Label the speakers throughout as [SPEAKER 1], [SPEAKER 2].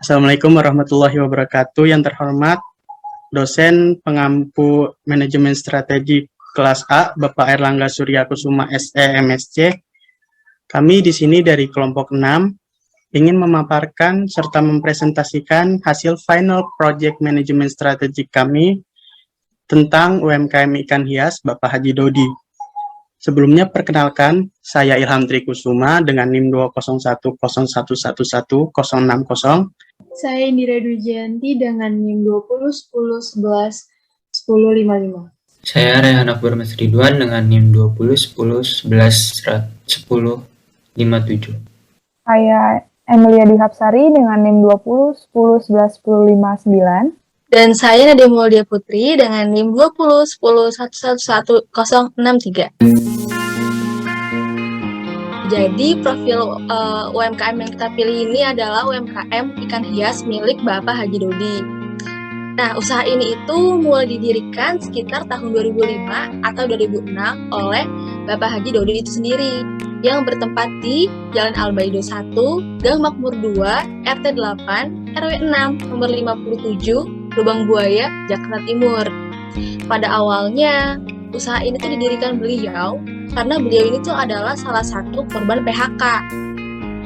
[SPEAKER 1] Assalamualaikum warahmatullahi wabarakatuh. Yang terhormat dosen pengampu manajemen strategi kelas A, Bapak Erlangga Surya Kusuma SE MSc. Kami di sini dari kelompok 6 ingin memaparkan serta mempresentasikan hasil final project management strategi kami tentang UMKM ikan hias Bapak Haji Dodi. Sebelumnya perkenalkan, saya Ilham Trikusuma dengan NIM 20101111060.
[SPEAKER 2] Saya Indira Dujanti dengan NIM 2010111055.
[SPEAKER 3] Saya Rehan Akbar Mas Ridwan dengan NIM 2010111057.
[SPEAKER 4] Saya Emilia Dihapsari dengan NIM 2010111059.
[SPEAKER 5] Dan saya Nadia Maulia Putri dengan NIM 2010111063. Jadi profil UMKM yang kita pilih ini adalah UMKM ikan hias milik Bapak Haji Dodi. Nah, usaha ini itu mulai didirikan sekitar tahun 2005 atau 2006 oleh Bapak Haji Dodi itu sendiri yang bertempat di Jalan Albaido 1, Gang Makmur 2, RT 8, RW 6, nomor 57, Lubang Buaya, Jakarta Timur. Pada awalnya, usaha ini tuh didirikan beliau karena beliau ini tuh adalah salah satu korban PHK.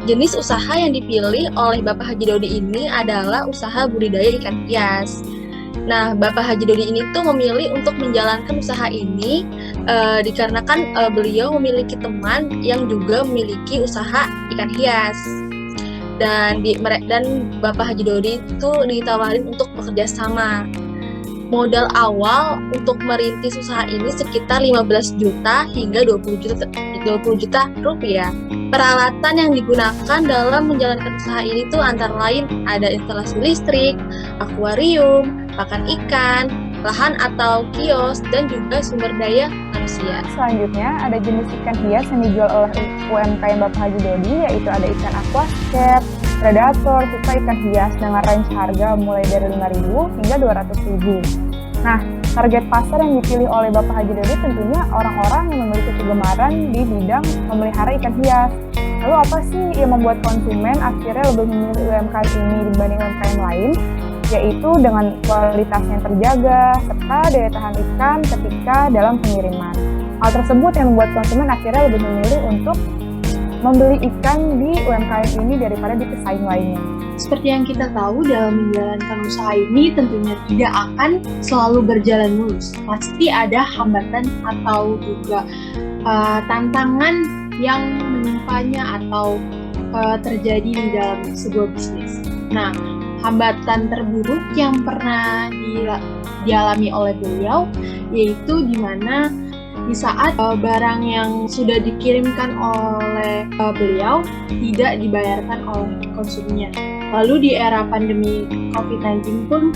[SPEAKER 5] Jenis usaha yang dipilih oleh Bapak Haji Dodi ini adalah usaha budidaya ikan hias. Nah, Bapak Haji Dodi ini tuh memilih untuk menjalankan usaha ini dikarenakan beliau memiliki teman yang juga memiliki usaha ikan hias. Dan Bapak Haji Dodi itu ditawarin untuk bekerja sama. Modal awal untuk merintis usaha ini sekitar 15 juta hingga 20 juta rupiah. Peralatan yang digunakan dalam menjalankan usaha ini tuh antara lain ada instalasi listrik, akuarium, pakan ikan, lahan atau kios, dan juga sumber daya manusia.
[SPEAKER 4] Selanjutnya ada jenis ikan hias yang dijual oleh UMKM Bapak Haji Dodi, yaitu ada ikan aquascape, predator, serta ikan hias dengan range harga mulai dari 5.000 hingga 200.000. Nah, target pasar yang dipilih oleh Bapak Haji Dodi tentunya orang-orang yang memiliki kegemaran di bidang memelihara ikan hias. Lalu apa sih yang membuat konsumen akhirnya lebih memilih UMKM ini dibanding UMKM lain? Yaitu dengan kualitas yang terjaga, serta daya tahan ikan ketika dalam pengiriman. Hal tersebut yang membuat konsumen akhirnya lebih memilih untuk membeli ikan di UMKM ini daripada di pesaing lainnya.
[SPEAKER 2] Seperti yang kita tahu, dalam menjalankan usaha ini tentunya tidak akan selalu berjalan mulus. Pasti ada hambatan atau juga tantangan yang menimpanya atau terjadi di dalam sebuah bisnis. Nah, hambatan terburuk yang pernah dialami oleh beliau yaitu di mana di saat barang yang sudah dikirimkan oleh beliau tidak dibayarkan oleh konsumennya. Lalu di era pandemi COVID-19 pun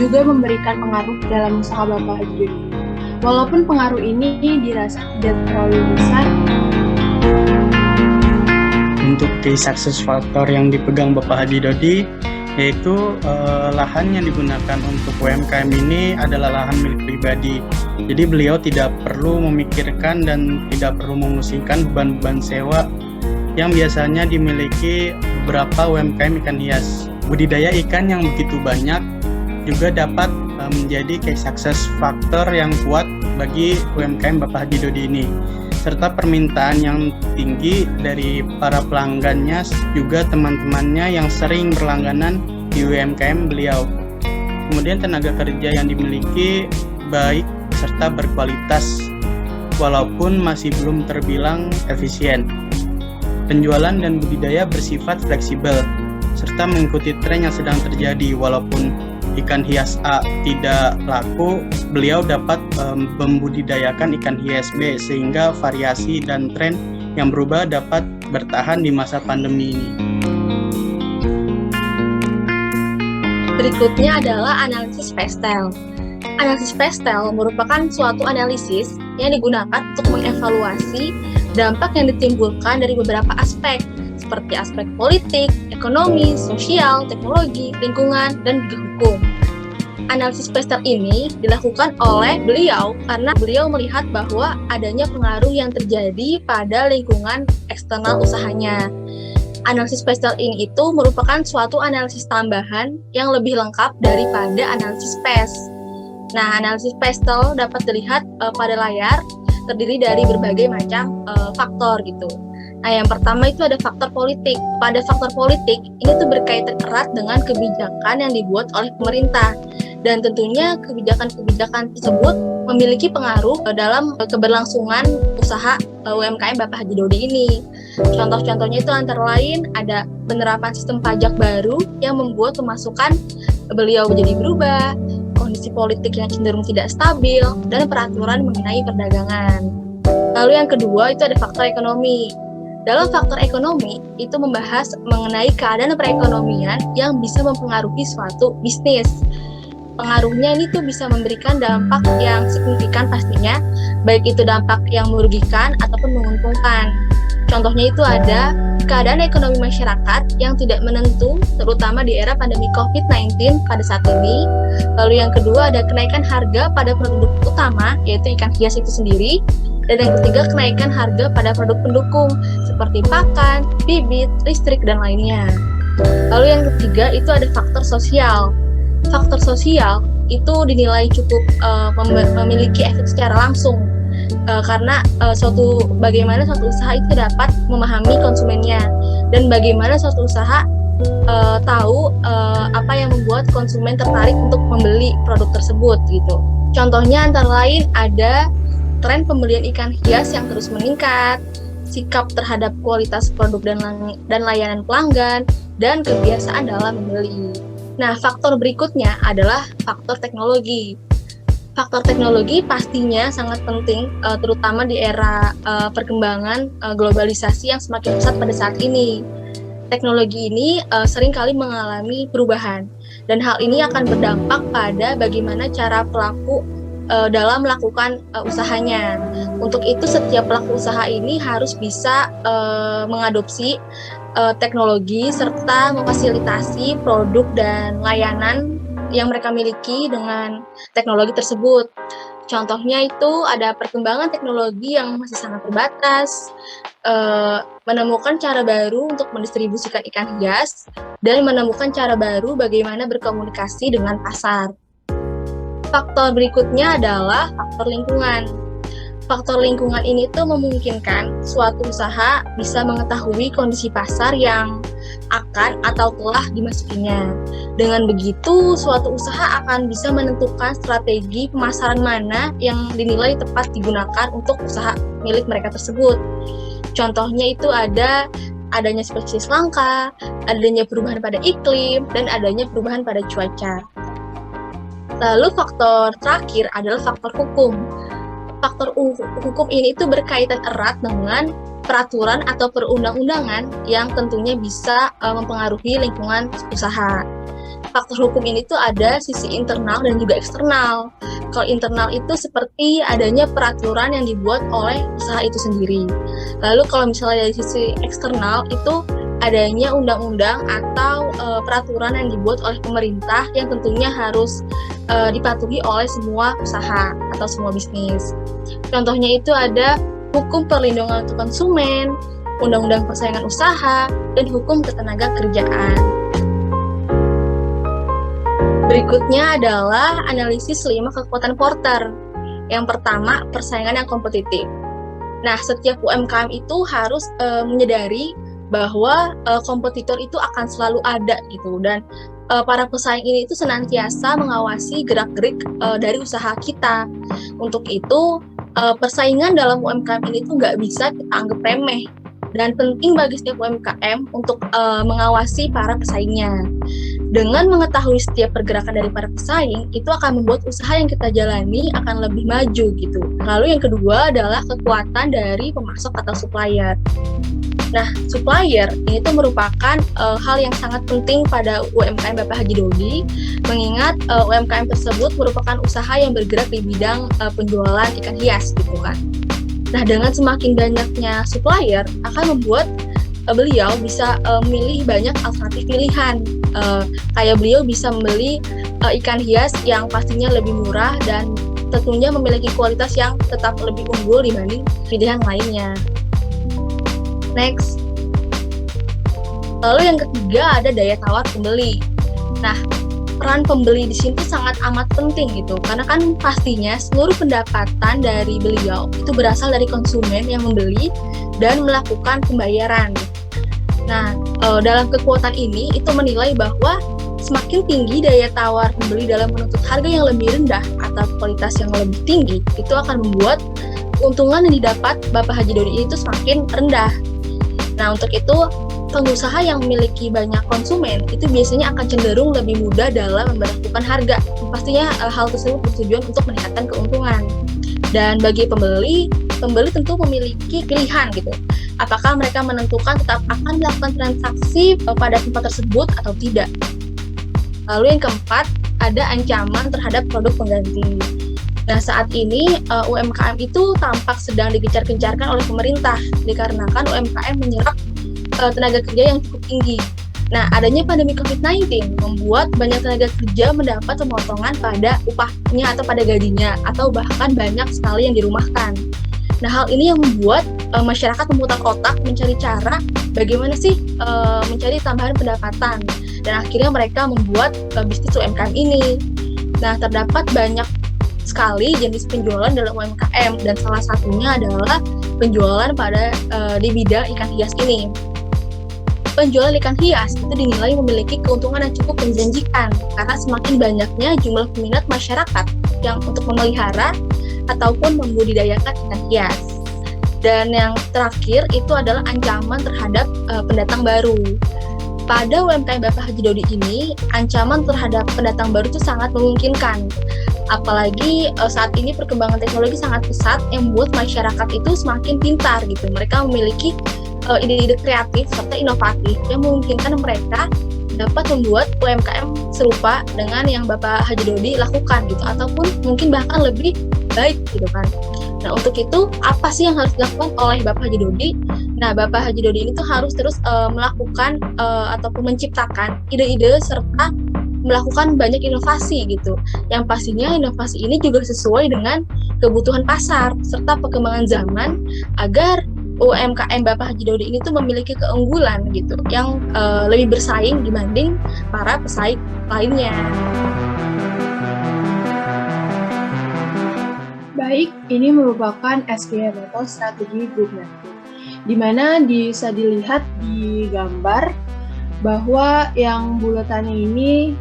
[SPEAKER 2] juga memberikan pengaruh dalam usaha Bapak Haji Dodi. Walaupun pengaruh ini dirasa tidak terlalu besar.
[SPEAKER 1] Untuk key success factor yang dipegang Bapak Haji Dodi, yaitu lahan yang digunakan untuk UMKM ini adalah lahan milik pribadi. Jadi beliau tidak perlu memikirkan dan tidak perlu mengusingkan beban-beban sewa yang biasanya dimiliki beberapa UMKM ikan hias. Budidaya ikan yang begitu banyak juga dapat menjadi key success factor yang kuat bagi UMKM Bapak Haji Dodi ini, serta permintaan yang tinggi dari para pelanggannya juga teman-temannya yang sering berlangganan di UMKM beliau. Kemudian tenaga kerja yang dimiliki baik serta berkualitas walaupun masih belum terbilang efisien. Penjualan dan budidaya bersifat fleksibel serta mengikuti tren yang sedang terjadi. Walaupun ikan hias A tidak laku, beliau dapat membudidayakan ikan hias B sehingga variasi dan tren yang berubah dapat bertahan di masa pandemi ini.
[SPEAKER 5] Berikutnya adalah analisis pastel. Analisis pastel merupakan suatu analisis yang digunakan untuk mengevaluasi dampak yang ditimbulkan dari beberapa aspek, seperti aspek politik, ekonomi, sosial, teknologi, lingkungan, dan juga hukum. Analisis pastel ini dilakukan oleh beliau karena beliau melihat bahwa adanya pengaruh yang terjadi pada lingkungan eksternal usahanya. analisis PESTEL ini itu merupakan suatu analisis tambahan yang lebih lengkap daripada analisis PES. Nah, analisis PESTEL dapat dilihat pada layar, terdiri dari berbagai macam faktor gitu. Nah, yang pertama itu ada faktor politik. Pada faktor politik, ini tuh berkaitan erat dengan kebijakan yang dibuat oleh pemerintah. Dan tentunya kebijakan-kebijakan tersebut memiliki pengaruh dalam keberlangsungan usaha UMKM Bapak Haji Dodi ini. Contoh-contohnya itu antara lain ada penerapan sistem pajak baru yang membuat pemasukan beliau menjadi berubah, kondisi politik yang cenderung tidak stabil, dan peraturan mengenai perdagangan. Lalu yang kedua itu ada faktor ekonomi. Dalam faktor ekonomi, itu membahas mengenai keadaan perekonomian yang bisa mempengaruhi suatu bisnis. Pengaruhnya ini tuh bisa memberikan dampak yang signifikan pastinya, baik itu dampak yang merugikan ataupun menguntungkan. Contohnya itu ada keadaan ekonomi masyarakat yang tidak menentu, terutama di era pandemi COVID-19 pada saat ini. Lalu yang kedua ada kenaikan harga pada produk utama, yaitu ikan hias itu sendiri. Dan yang ketiga, kenaikan harga pada produk pendukung, seperti pakan, bibit, listrik, dan lainnya. Lalu yang ketiga itu ada faktor sosial. Faktor sosial itu dinilai cukup memiliki efek secara langsung, karena bagaimana suatu usaha itu dapat memahami konsumennya, dan bagaimana suatu usaha tahu apa yang membuat konsumen tertarik untuk membeli produk tersebut gitu. Contohnya antara lain ada tren pembelian ikan hias yang terus meningkat, sikap terhadap kualitas produk dan layanan pelanggan, dan kebiasaan dalam membeli. Nah, faktor berikutnya adalah faktor teknologi. Faktor teknologi pastinya sangat penting, terutama di era perkembangan globalisasi yang semakin pesat pada saat ini. Teknologi ini seringkali mengalami perubahan, dan hal ini akan berdampak pada bagaimana cara pelaku dalam melakukan usahanya. Untuk itu, setiap pelaku usaha ini harus bisa mengadopsi teknologi serta memfasilitasi produk dan layanan yang mereka miliki dengan teknologi tersebut. Contohnya itu ada perkembangan teknologi yang masih sangat terbatas, menemukan cara baru untuk mendistribusikan ikan hias, dan menemukan cara baru bagaimana berkomunikasi dengan pasar. Faktor berikutnya adalah faktor lingkungan. Faktor lingkungan ini tuh memungkinkan suatu usaha bisa mengetahui kondisi pasar yang akan atau telah dimasukinya. Dengan begitu, suatu usaha akan bisa menentukan strategi pemasaran mana yang dinilai tepat digunakan untuk usaha milik mereka tersebut. Contohnya itu adanya spesies langka, adanya perubahan pada iklim, dan adanya perubahan pada cuaca. Lalu faktor terakhir adalah faktor hukum. Faktor hukum ini itu berkaitan erat dengan peraturan atau perundang-undangan yang tentunya bisa mempengaruhi lingkungan usaha. Faktor hukum ini tuh ada sisi internal dan juga eksternal. Kalau internal itu seperti adanya peraturan yang dibuat oleh usaha itu sendiri. Lalu kalau misalnya dari sisi eksternal itu adanya undang-undang atau peraturan yang dibuat oleh pemerintah yang tentunya harus dipatuhi oleh semua usaha atau semua bisnis. Contohnya itu ada hukum perlindungan untuk konsumen, undang-undang persaingan usaha, dan hukum ketenaga kerjaan. Berikutnya adalah analisis 5 kekuatan Porter. Yang pertama, persaingan yang kompetitif. Nah, setiap UMKM itu harus menyadari bahwa kompetitor itu akan selalu ada gitu, dan para pesaing ini itu senantiasa mengawasi gerak-gerik dari usaha kita. Untuk itu, persaingan dalam UMKM ini tuh nggak bisa kita anggap remeh, dan penting bagi setiap UMKM untuk mengawasi para pesaingnya. Dengan mengetahui setiap pergerakan dari para pesaing, itu akan membuat usaha yang kita jalani akan lebih maju gitu. Lalu yang kedua adalah kekuatan dari pemasok atau supplier. Nah, supplier ini tuh merupakan hal yang sangat penting pada UMKM Bapak Haji Dodi, mengingat UMKM tersebut merupakan usaha yang bergerak di bidang penjualan ikan hias gitu kan. Nah, dengan semakin banyaknya supplier akan membuat beliau bisa memilih banyak alternatif pilihan. Kayak beliau bisa membeli ikan hias yang pastinya lebih murah dan tentunya memiliki kualitas yang tetap lebih unggul dibanding pilihan lainnya. Next. Lalu yang ketiga ada daya tawar pembeli. Nah, peran pembeli di sini tuh sangat amat penting gitu, karena kan pastinya seluruh pendapatan dari beliau itu berasal dari konsumen yang membeli dan melakukan pembayaran. Nah, dalam kekuatan ini itu menilai bahwa semakin tinggi daya tawar pembeli dalam menuntut harga yang lebih rendah atau kualitas yang lebih tinggi, itu akan membuat keuntungan yang didapat Bapak Haji Dodi itu semakin rendah. Nah, untuk itu pengusaha yang memiliki banyak konsumen itu biasanya akan cenderung lebih mudah dalam memberlakukan harga. Pastinya hal tersebut bertujuan untuk meningkatkan keuntungan. Dan bagi pembeli tentu memiliki pilihan gitu. Apakah mereka menentukan tetap akan melakukan transaksi pada tempat tersebut atau tidak. Lalu yang keempat, ada ancaman terhadap produk pengganti. Nah, saat ini UMKM itu tampak sedang digencar-gencarkan oleh pemerintah dikarenakan UMKM menyerap tenaga kerja yang cukup tinggi. Nah, adanya pandemi COVID-19 membuat banyak tenaga kerja mendapat pemotongan pada upahnya atau pada gajinya, atau bahkan banyak sekali yang dirumahkan. Nah, hal ini yang membuat masyarakat memutar otak mencari cara bagaimana sih mencari tambahan pendapatan. Dan akhirnya mereka membuat bisnis UMKM ini. Nah, terdapat banyak sekali jenis penjualan dalam UMKM, dan salah satunya adalah penjualan pada di bidang ikan hias ini. Penjualan ikan hias itu dinilai memiliki keuntungan yang cukup menjanjikan karena semakin banyaknya jumlah peminat masyarakat yang untuk memelihara ataupun membudidayakan ikan hias. Dan yang terakhir itu adalah ancaman terhadap pendatang baru. Pada UMKM Bapak Haji Dodi ini, ancaman terhadap pendatang baru itu sangat memungkinkan. Apalagi saat ini perkembangan teknologi sangat pesat yang membuat masyarakat itu semakin pintar gitu. Mereka memiliki ide-ide kreatif serta inovatif yang memungkinkan mereka dapat membuat UMKM serupa dengan yang Bapak Haji Dodi lakukan gitu, ataupun mungkin bahkan lebih baik gitu kan. Nah, untuk itu apa sih yang harus dilakukan oleh Bapak Haji Dodi? Nah, Bapak Haji Dodi ini tuh harus terus melakukan ataupun menciptakan ide-ide serta melakukan banyak inovasi gitu. Yang pastinya inovasi ini juga sesuai dengan kebutuhan pasar serta perkembangan zaman agar UMKM Bapak Haji Dodi ini tuh memiliki keunggulan gitu yang lebih bersaing dibanding para pesaing lainnya.
[SPEAKER 2] Baik, ini merupakan SGM atau strategi group network, di mana bisa dilihat di gambar bahwa yang bulatannya ini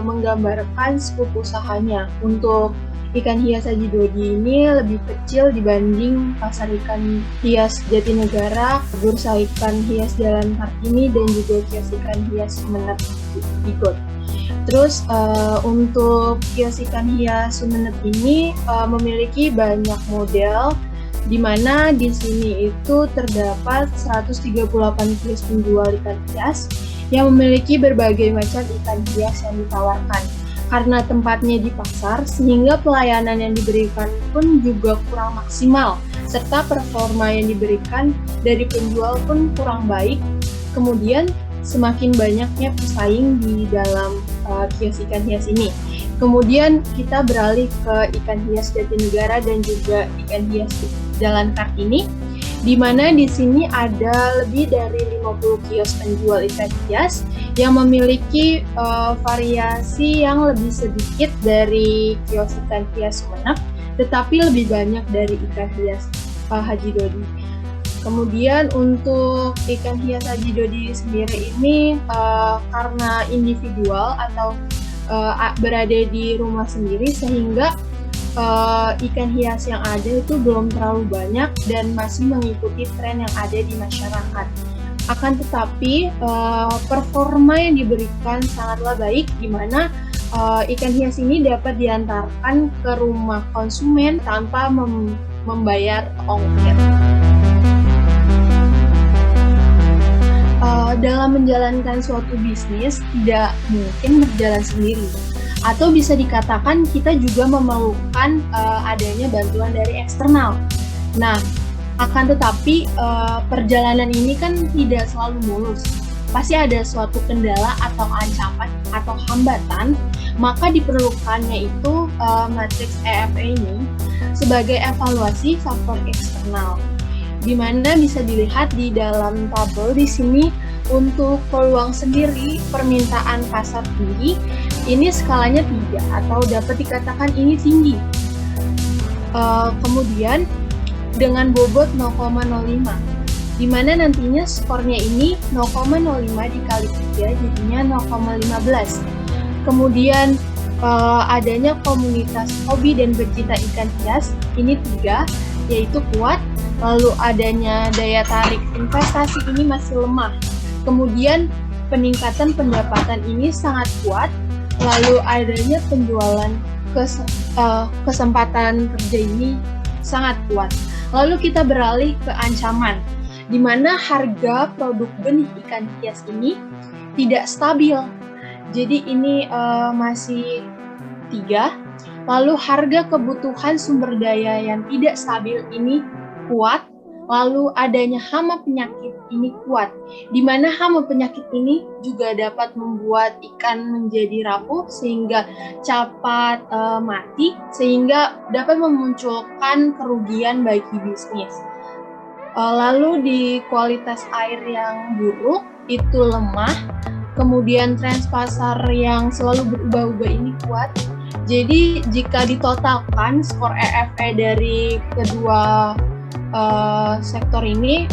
[SPEAKER 2] menggambarkan skup usahanya. Untuk ikan hias Haji Dodi ini lebih kecil dibanding pasar ikan hias Jatinegara, bursa ikan hias Jalan Kartini, dan juga kios ikan hias Sumeneb di GOT. Terus untuk kios ikan hias Sumeneb ini memiliki banyak model, di mana di sini itu terdapat 138 kios penjual ikan hias yang memiliki berbagai macam ikan hias yang ditawarkan. Karena tempatnya di pasar, sehingga pelayanan yang diberikan pun juga kurang maksimal, serta performa yang diberikan dari penjual pun kurang baik. Kemudian semakin banyaknya pesaing di dalam kios ikan hias ini. Kemudian kita beralih ke ikan hias Jatinegara dan juga ikan hias Jalan Kartini, di mana di sini ada lebih dari 50 kios penjual ikan hias yang memiliki variasi yang lebih sedikit dari kios ikan hias Sumeneb, tetapi lebih banyak dari ikan hias Haji Dodi. Kemudian untuk ikan hias Haji Dodi sendiri ini karena individual atau berada di rumah sendiri, sehingga ikan hias yang ada itu belum terlalu banyak dan masih mengikuti tren yang ada di masyarakat. Akan tetapi performa yang diberikan sangatlah baik, di mana ikan hias ini dapat diantarkan ke rumah konsumen tanpa membayar ongkir. Dalam menjalankan suatu bisnis tidak mungkin berjalan sendiri, atau bisa dikatakan kita juga memerlukan adanya bantuan dari eksternal. Nah, akan tetapi perjalanan ini kan tidak selalu mulus. Pasti ada suatu kendala atau ancaman atau hambatan, maka diperlukannya itu matriks EFA ini sebagai evaluasi faktor eksternal, di mana bisa dilihat di dalam tabel di sini Untuk peluang sendiri, permintaan pasar tinggi, ini skalanya 3 atau dapat dikatakan ini tinggi. Kemudian dengan bobot 0,05, di mana nantinya skornya ini 0,05 dikali 3 jadinya 0,15. Kemudian adanya komunitas hobi dan bercinta ikan hias, ini 3, yaitu kuat. Lalu adanya daya tarik investasi ini masih lemah. Kemudian peningkatan pendapatan ini sangat kuat. Lalu adanya penjualan kesempatan kerja ini sangat kuat. Lalu kita beralih ke ancaman, di mana harga produk benih ikan hias ini tidak stabil. Jadi ini masih 3. Lalu harga kebutuhan sumber daya yang tidak stabil ini kuat. Lalu adanya hama penyakit ini kuat, di mana hama penyakit ini juga dapat membuat ikan menjadi rapuh sehingga cepat mati, sehingga dapat memunculkan kerugian bagi bisnis. Lalu di kualitas air yang buruk itu lemah, kemudian tren pasar yang selalu berubah-ubah ini kuat. Jadi jika ditotalkan skor EFE dari kedua sektor ini,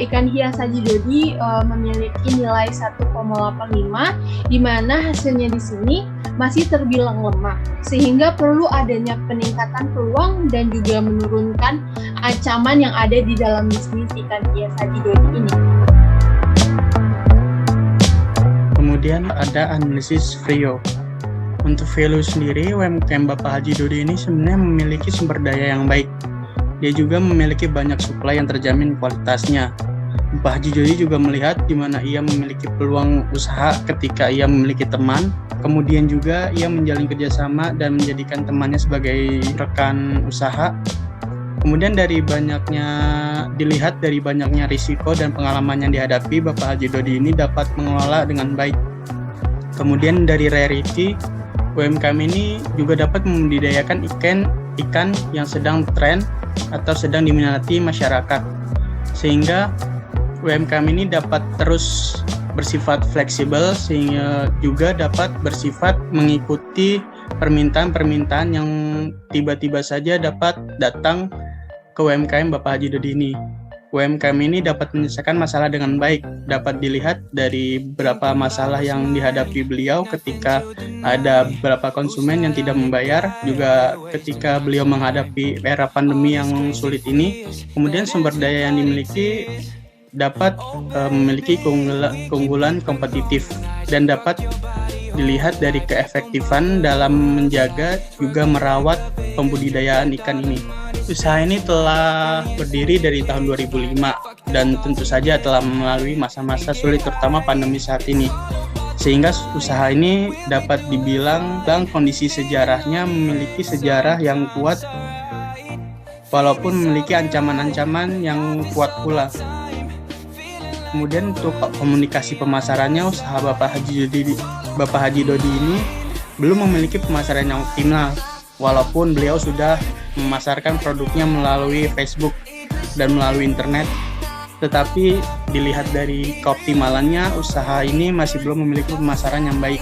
[SPEAKER 2] ikan hias Haji Dodi memiliki nilai 1,85, di mana hasilnya di sini masih terbilang lemah, sehingga perlu adanya peningkatan peluang dan juga menurunkan ancaman yang ada di dalam bisnis ikan hias Haji Dodi ini.
[SPEAKER 1] Kemudian ada analisis Frio. Untuk value sendiri, UMKM Bapak Haji Dodi ini sebenarnya memiliki sumber daya yang baik. Dia juga memiliki banyak suplai yang terjamin kualitasnya. Bapak Haji Dodi juga melihat di mana ia memiliki peluang usaha ketika ia memiliki teman, kemudian juga ia menjalin kerjasama dan menjadikan temannya sebagai rekan usaha. Kemudian dilihat dari banyaknya risiko dan pengalaman yang dihadapi, Bapak Haji Dodi ini dapat mengelola dengan baik. Kemudian dari rarity, UMKM ini juga dapat membudidayakan ikan yang sedang tren atau sedang diminati masyarakat, sehingga UMKM ini dapat terus bersifat fleksibel, sehingga juga dapat bersifat mengikuti permintaan-permintaan yang tiba-tiba saja dapat datang ke UMKM Bapak Haji Dodi ini. UMKM ini dapat menyelesaikan masalah dengan baik. Dapat dilihat dari beberapa masalah yang dihadapi beliau ketika ada beberapa konsumen yang tidak membayar, juga ketika beliau menghadapi era pandemi yang sulit ini. Kemudian sumber daya yang dimiliki dapat memiliki keunggulan kompetitif dan dapat dilihat dari keefektifan dalam menjaga juga merawat pembudidayaan ikan ini. Usaha ini telah berdiri dari tahun 2005 dan tentu saja telah melalui masa-masa sulit terutama pandemi saat ini. Sehingga usaha ini dapat dibilang kondisi sejarahnya memiliki sejarah yang kuat walaupun memiliki ancaman-ancaman yang kuat pula. Kemudian untuk komunikasi pemasarannya, usaha Bapak Haji Dodi ini belum memiliki pemasaran yang optimal, walaupun beliau sudah memasarkan produknya melalui Facebook dan melalui internet. Tetapi dilihat dari keoptimalannya, usaha ini masih belum memiliki pemasaran yang baik.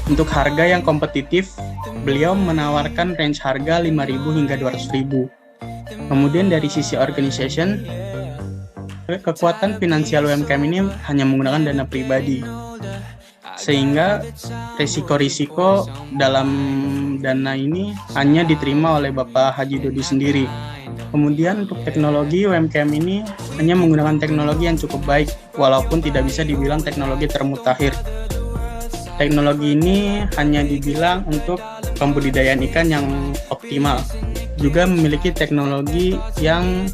[SPEAKER 1] Untuk harga yang kompetitif, beliau menawarkan range harga 5.000 hingga 200.000. Kemudian dari sisi organization, kekuatan finansial UMKM ini hanya menggunakan dana pribadi, sehingga risiko-risiko dalam dana ini hanya diterima oleh Bapak Haji Dodi sendiri. Kemudian untuk teknologi, UMKM ini hanya menggunakan teknologi yang cukup baik, walaupun tidak bisa dibilang teknologi termutakhir. Teknologi ini hanya dibilang untuk pembudidayaan ikan yang optimal, juga memiliki teknologi yang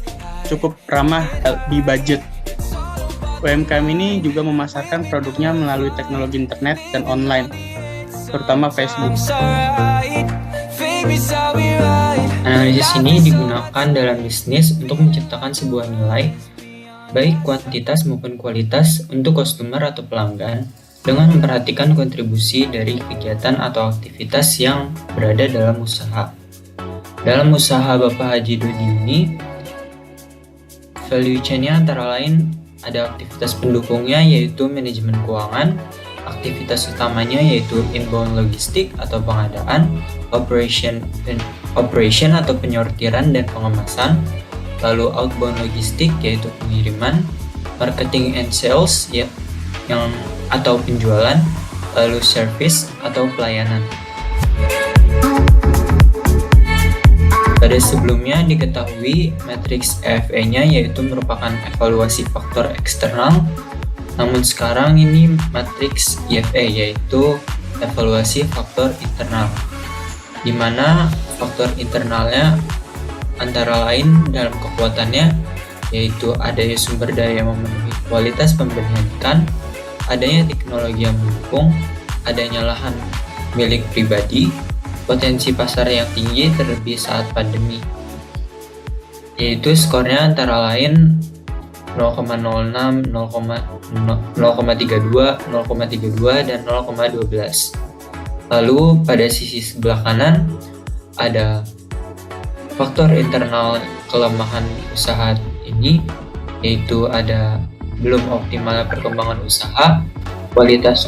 [SPEAKER 1] cukup ramah di budget. UMKM ini juga memasarkan produknya melalui teknologi internet dan online, terutama Facebook.
[SPEAKER 3] Analisis ini digunakan dalam bisnis untuk menciptakan sebuah nilai, baik kuantitas maupun kualitas untuk customer atau pelanggan, dengan memperhatikan kontribusi dari kegiatan atau aktivitas yang berada dalam usaha. Dalam usaha Bapak Haji Dodi ini, value chain-nya antara lain ada aktivitas pendukungnya yaitu manajemen keuangan, aktivitas utamanya yaitu inbound logistik atau pengadaan, operation atau penyortiran dan pengemasan, lalu outbound logistik yaitu pengiriman, marketing and sales yang atau penjualan, lalu service atau pelayanan. Pada sebelumnya diketahui matriks EFE-nya yaitu merupakan evaluasi faktor eksternal, namun sekarang ini matriks IFE yaitu evaluasi faktor internal, di mana faktor internalnya antara lain dalam kekuatannya yaitu adanya sumber daya yang memenuhi kualitas pembenihan ikan, adanya teknologi yang mendukung, adanya lahan milik pribadi, potensi pasar yang tinggi terlebih saat pandemi, yaitu skornya antara lain 0,06, 0,32, 0,32, dan 0,12. Lalu pada sisi sebelah kanan ada faktor internal kelemahan usaha ini, yaitu ada belum optimalnya perkembangan usaha, kualitas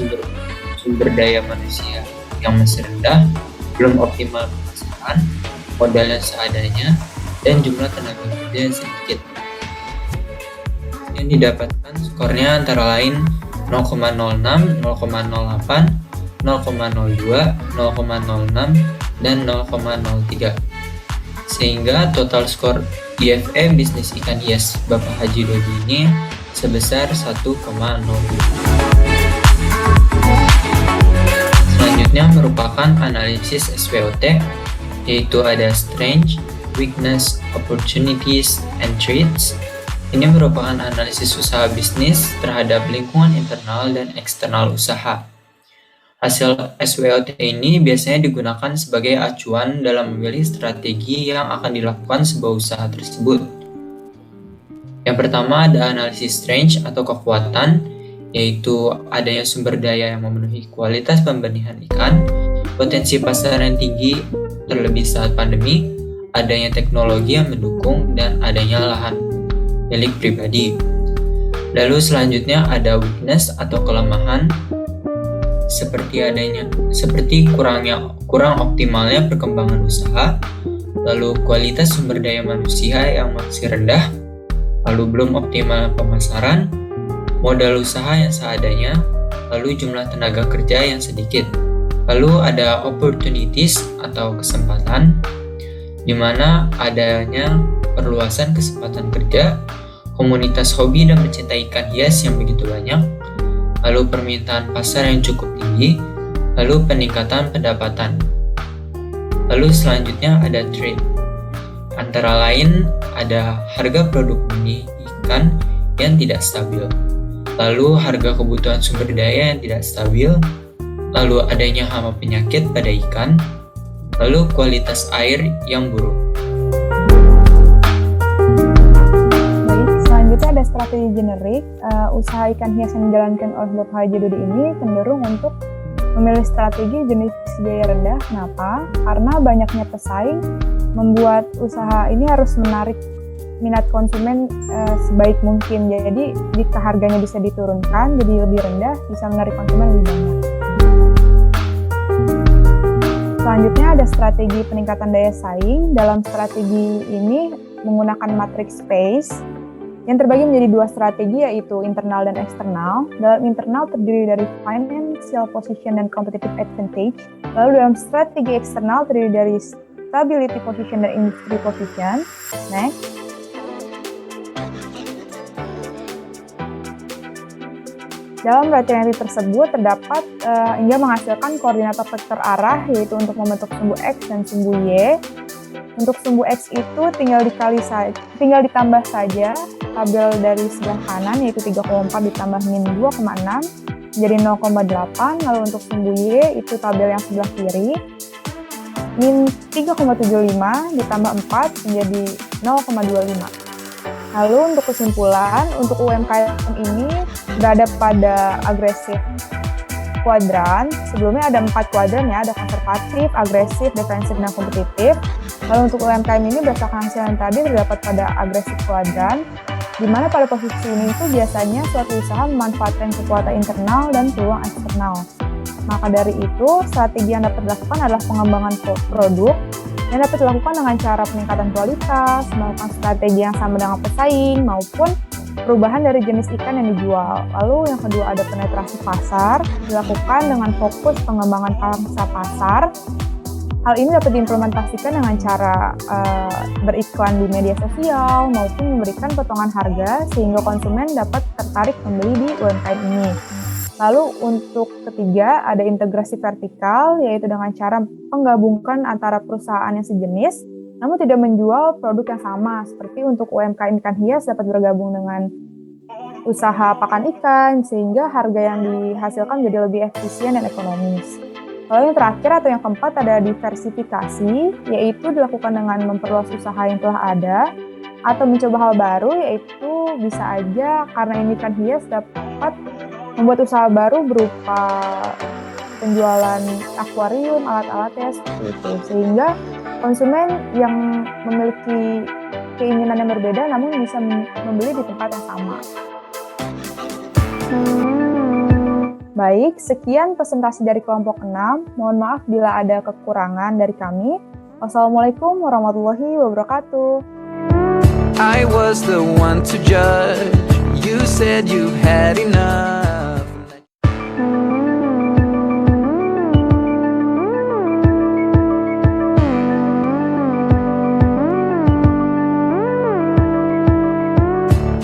[SPEAKER 3] sumber daya manusia yang masih rendah, belum optimal pemasaran, modalnya seadanya, dan jumlah tenaga kerja yang sedikit. Yang didapatkan skornya antara lain 0,06, 0,08, 0,02, 0,06, dan 0,03. Sehingga total skor IFE bisnis ikan hias Bapak Haji Dodi ini sebesar 1,02. Selanjutnya merupakan analisis SWOT, yaitu ada strength, weakness, opportunities, and threats. Ini merupakan analisis usaha bisnis terhadap lingkungan internal dan eksternal usaha. Hasil SWOT ini biasanya digunakan sebagai acuan dalam memilih strategi yang akan dilakukan sebuah usaha tersebut. Yang pertama ada analisis strength atau kekuatan, yaitu adanya sumber daya yang memenuhi kualitas pembenihan ikan, potensi pasar yang tinggi terlebih saat pandemi, adanya teknologi yang mendukung, dan adanya lahan milik pribadi. Lalu selanjutnya ada weakness atau kelemahan, seperti kurang optimalnya perkembangan usaha, lalu kualitas sumber daya manusia yang masih rendah, lalu belum optimal pemasaran, modal usaha yang seadanya, lalu jumlah tenaga kerja yang sedikit. Lalu ada opportunities atau kesempatan, di mana adanya perluasan kesempatan kerja, komunitas hobi dan pecinta ikan hias yang begitu banyak, lalu permintaan pasar yang cukup tinggi, lalu peningkatan pendapatan. Lalu selanjutnya ada trade. Antara lain ada harga produk benih ikan yang tidak stabil, lalu harga kebutuhan sumber daya yang tidak stabil, lalu adanya hama penyakit pada ikan, lalu kualitas air yang buruk.
[SPEAKER 4] Baik, selanjutnya ada strategi generik. Usaha ikan hias yang dijalankan oleh Bapak Haji Dodi ini cenderung untuk memilih strategi jenis biaya rendah. Kenapa? Karena banyaknya pesaing membuat usaha ini harus menarik minat konsumen sebaik mungkin. Jadi jika harganya bisa diturunkan jadi lebih rendah, bisa menarik konsumen lebih banyak. Selanjutnya ada strategi peningkatan daya saing. Dalam strategi ini menggunakan matriks PACE yang terbagi menjadi dua strategi, yaitu internal dan eksternal. Dalam internal terdiri dari financial position dan competitive advantage. Lalu dalam strategi eksternal terdiri dari stability position dan industry position. Next. Dalam variasi tersebut terdapat hingga menghasilkan koordinator vektor arah, yaitu untuk membentuk sumbu X dan sumbu Y. Untuk sumbu X itu tinggal ditambah saja tabel dari sebelah kanan, yaitu 3,4 ditambah min 2,6 menjadi 0,8. Lalu untuk sumbu Y itu tabel yang sebelah kiri, min 3,75 ditambah 4 menjadi 0,25. Lalu untuk kesimpulan, untuk UMKM ini berada pada agresif kuadran. Sebelumnya ada 4 kuadran ya, ada konservatif, agresif, defensif, dan kompetitif. Lalu untuk UMKM ini berdasarkan hasil yang tadi terdapat pada agresif kuadran. di mana pada posisi ini itu biasanya suatu usaha memanfaatkan kekuatan internal dan peluang eksternal. Maka dari itu, strategi yang dapat dilakukan adalah pengembangan produk yang dapat dilakukan dengan cara peningkatan kualitas, melakukan strategi yang sama dengan pesaing, maupun perubahan dari jenis ikan yang dijual. Lalu yang kedua ada penetrasi pasar, dilakukan dengan fokus pengembangan pangsa pasar. Hal ini dapat diimplementasikan dengan cara beriklan di media sosial maupun memberikan potongan harga sehingga konsumen dapat tertarik membeli di UMKM ini. Lalu untuk ketiga ada integrasi vertikal, yaitu dengan cara menggabungkan antara perusahaan yang sejenis namun tidak menjual produk yang sama. Seperti untuk UMKM ikan hias dapat bergabung dengan usaha pakan ikan sehingga harga yang dihasilkan jadi lebih efisien dan ekonomis. Lalu yang terakhir atau yang keempat ada diversifikasi, yaitu dilakukan dengan memperluas usaha yang telah ada atau mencoba hal baru, yaitu bisa aja karena ini ikan hias dapat membuat usaha baru berupa penjualan akuarium, alat-alatnya seperti itu, sehingga konsumen yang memiliki keinginan yang berbeda namun bisa membeli di tempat yang sama. Baik, sekian presentasi dari kelompok 6. Mohon maaf bila ada kekurangan dari kami. Wassalamualaikum warahmatullahi wabarakatuh.
[SPEAKER 6] I was the one to judge. You said you had enough.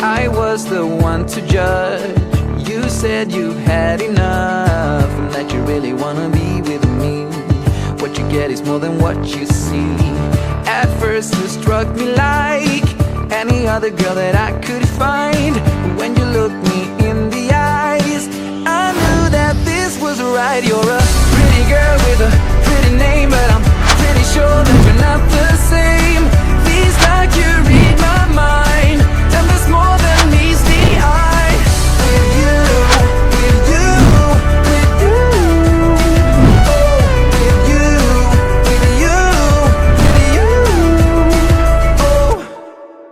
[SPEAKER 6] I was the one to judge. You said you had enough and that you really wanna be with me. What you get is more than what you see. At first you struck me like any other girl that I could find. When you looked me in the eyes, I knew that this was right. You're a pretty girl with a pretty name, but I'm pretty sure that you're not the same.